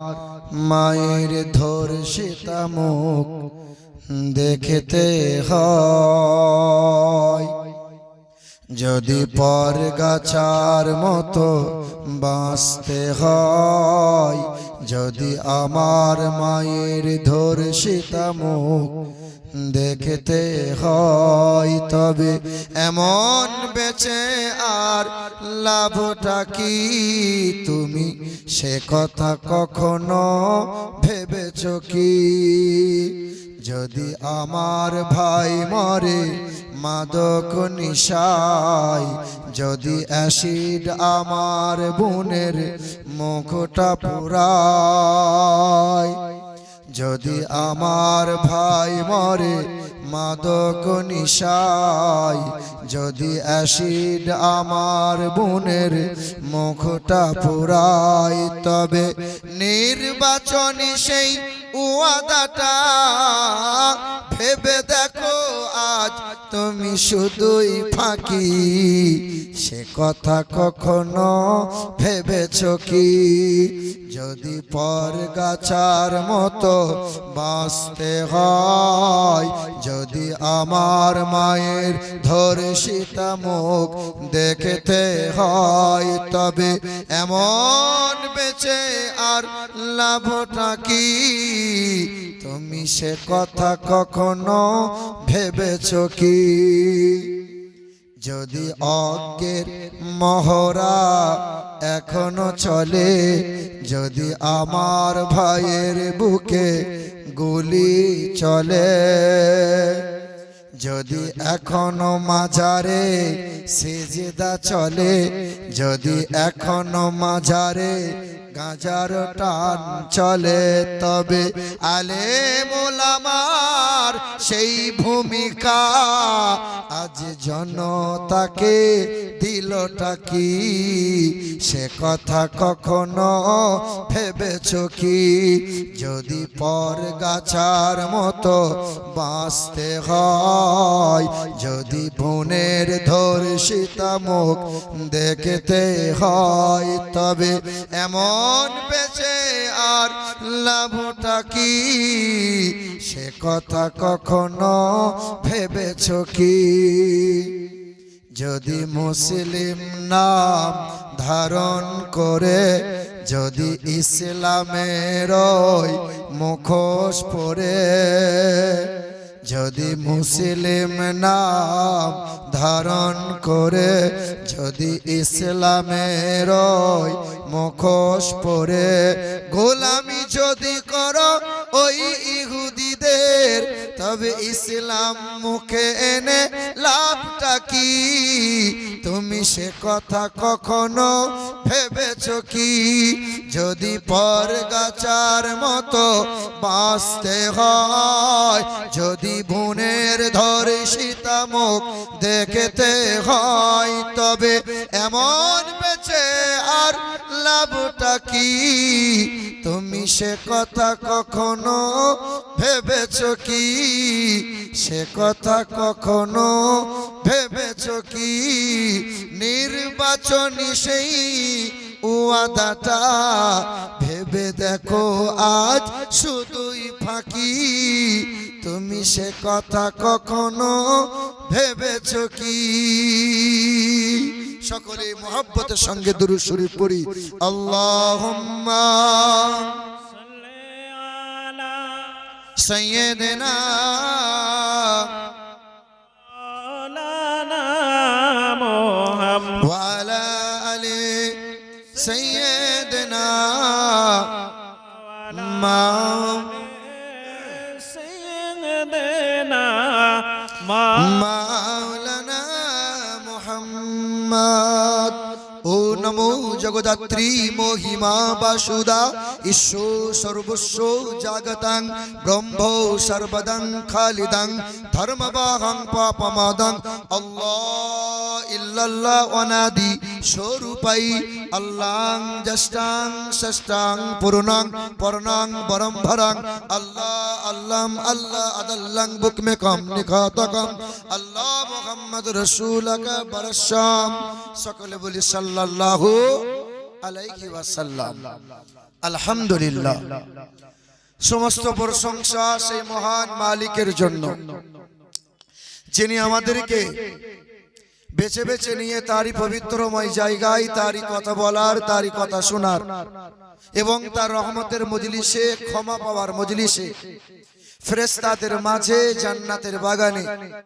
মায়ের ধর্ষিতা মুখ দেখতে হয়। যদি পরগাছার মতো বাঁচতে হয়, যদি আমার মায়ের ধর্ষিতা মুখ দেখতে হয়, তবে এমন বেঁচে আর লাভটা কি? তুমি সে কথা কখনো ভেবেছ কি? যদি আমার ভাই মরে মাদক নিশায়, যদি অ্যাসিড আমার বোনের মুখটা পুরায়, যদি আমার ভাই মরে মাদক নিশায়, যদি অ্যাসিড আমার বোনের মুখটা পুরায়, তবে নির্বাচনী সেই ওয়াদাটা ভেবে দেখো আজ তুমি শুধুই ফাঁকি। সে কথা কখনো ভেবেছ কি? যদি পরগাছার মতো বাঁচতে হয়, যদি আমার মায়ের ধর্ষিতা মুখ দেখতে হয়, তবে এমন বেঁচে আর লাভটা কি? তুমি সে কথা কখনো ভেবেছ কি? যদি অজ্ঞের মহড়া এখনো চলে, যদি আমার ভাইয়ের বুকে গুলি চলে, যদি এখনো মাজারে সিজদা চলে, যদি এখনো মাজারে গাঁজার টান চলে, তবে আলেম ওলামার সেই ভূমিকা আজ জনতাকে দিলটা কি? সে কথা কখনো ভেবেছ কি? যদি পরগাছার মতো বাঁচতে হয়, যদি বোনের ধর্ষিতা মুখ দেখতে হয়, তবে এমন বেঁচে আর লাভটা কি? সে কথা কখনো ভেবেছ কি? যদি মুসলিম নাম ধারণ করে, যদি ইসলামের মুখোশ পরে, যদি মুসলিম নাম ধারণ করে, যদি ইসলামের মুখোশ পরে গোলামি যদি করো ওই ইহুদিদের, তবে ইসলাম মুখে এনে লাভটা কি? তুমি সে কথা কখনো ভেবেছ কি? যদি পরগাছার মতো বাঁচতে হয়, যদি বোনের ধর্ষিতা মুখ দেখতে হয়, তবে এমন বেঁচে আর লাভটা কি? তুমি সে কথা কখনো ভেবেছ কি? সে কথা কখনো ভেবেছ কি? নির্বাচনী সেই ওয়াদাটা ভেবে দেখো আজ শুধুই ফাঁকি। তুমি সে কথা কখনো ভেবেছ কি? সকলে মুহাব্বতের সঙ্গে দুরূদ শরীফ পড়ি। আল্লাহুম্মা সাল্লি আলা সাইয়্যিদিনা মাওলানা মুহাম্মদ ওয়া আলা আলি সাইয়্যিদিনা মাওলানা মুহাম্মদ। ও নমো জগদাত্রী মহিমা বাসুদা ঈশ্বর সর্বস্ব জাগতাং ব্রহ্ম সর্বদং খালিদং ধর্মবাহং পাপমাদং আল্লাহ ইল্লাল্লাহ অনাদি স্বরূপাই আল্লাহ জষ্টাং ষষ্ঠাং পূর্ণাং পর্ণাং বরম্ভরাং আল্লাহ আল্লাম আল্লাহ আদাল্লাং বুকমে কম নিখাতকম আল্লাহ মুহাম্মদ রাসূলকা বরসাম। সকলে বলি সাল্লাল্লাহু আলাইহি ওয়াসাল্লাম। আলহামদুলিল্লাহ, সমস্ত প্রশংসা সেই মহান মালিকের জন্য যিনি আমাদেরকে বেছে বেছে নিয়ে তারই পবিত্রময় জায়গায় তারই কথা বলার, তারই কথা শোনার এবং তার রহমতের মজলিসে, ক্ষমা পাওয়ার মজলিসে, ফেরেশতাদের মাঝে, জান্নাতের বাগানে